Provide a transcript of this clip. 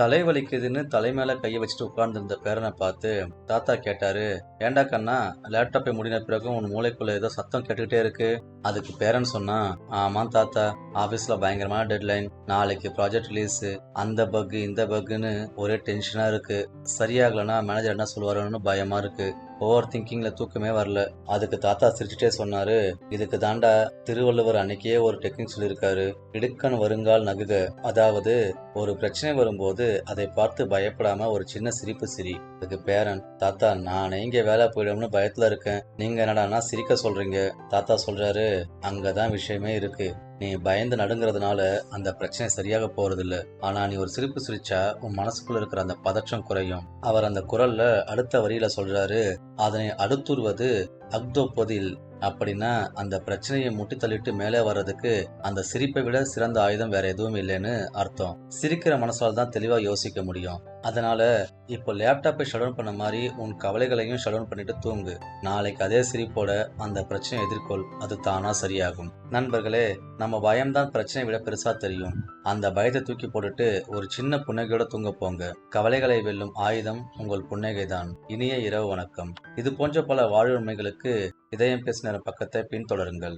தலை வலிக்குதுன்னு தலை மேல கையை வச்சுட்டு உட்கார்ந்திருந்த பேரனை பார்த்து தாத்தா கேட்டாரு, ஏண்டா கண்ணா, லேப்டாப்பை முடின பிறகு உன் மூளைக்குள்ள ஏதோ சத்தம் கேட்டுக்கிட்டே இருக்கு. அதுக்கு பேரன் சொன்னா, ஆமா தாத்தா, ஆபீஸ்ல பயங்கரமான டெட்லைன், நாளைக்கு ப்ராஜெக்ட் ரிலீஸ், அந்த பக் இந்த பக்னு ஒரே டென்ஷனா இருக்கு. சரியாகலன்னா மேனேஜர் என்ன சொல்லுவாரோன்னு பயமா இருக்கு. ஓவர் திங்கிங்ல தூக்கமே வரல. அதுக்கு தாத்தா சிரிச்சுட்டே சொன்னாரு, இதுக்கு தாண்டா திருவள்ளுவர் அன்னைக்கே ஒரு டெக்னிக் சொல்லியிருக்காரு, இடுக்கண் வருங்கால் நகுக. அதாவது, ஒரு பிரச்சனை வரும்போது அதை பார்த்து பயப்படாம ஒரு சின்ன சிரிப்பு சிரி. அதுக்கு பேரன், தாத்தா நானே இங்க வேலை போயிடும்னு பயத்துல இருக்கேன், நீங்க என்னடானா சிரிக்க சொல்றீங்க. தாத்தா சொல்றாரு, அங்கதான் விஷயமே இருக்கு. நீ பயந்து நடுங்கிறதுனால அந்த பிரச்சனை சரியாக போறது இல்ல. ஆனா நீ ஒரு சிரிப்பு சிரிச்சா உன் மனசுக்குள்ள இருக்கிற அந்த பதற்றம் குறையும். அவர் அந்த குரல்ல அடுத்த வரியில சொல்றாரு, அதனை அடுத்துருவது அக்தொப்பதில். அப்படின்னா அந்த பிரச்சனையை முட்டி தள்ளிட்டு மேலே வர்றதுக்கு அந்த சிரிப்பை விட சிறந்த ஆயுதம் வேற எதுவும் இல்லைன்னு அர்த்தம். சிரிக்கிற மனசால தான் தெளிவா யோசிக்க முடியும். அதனால இப்போ லேப்டாப்பை ஷட் டவுன் பண்ண மாதிரி உன் கவலைகளையும் ஷட் டவுன் பண்ணிட்டு தூங்கு. நாளைக்கு அதே சிரிப்போட அந்த பிரச்சனையை எதிர்கொள், அது தானா சரியாகும். நண்பர்களே, நம்ம பயம்தான் பிரச்சனையை விட பெருசா தெரியும். அந்த பயத்தை தூக்கி போட்டுட்டு ஒரு சின்ன புன்னகையோட தூங்க போங்க. கவலைகளை வெல்லும் ஆயுதம் உங்கள் புன்னகைதான். இனிய இரவு வணக்கம். இது போன்ற பல வாழ்வு உண்மைகளுக்கு இதயம் பேசும் நேரம் பக்கத்தை பின்தொடருங்கள்.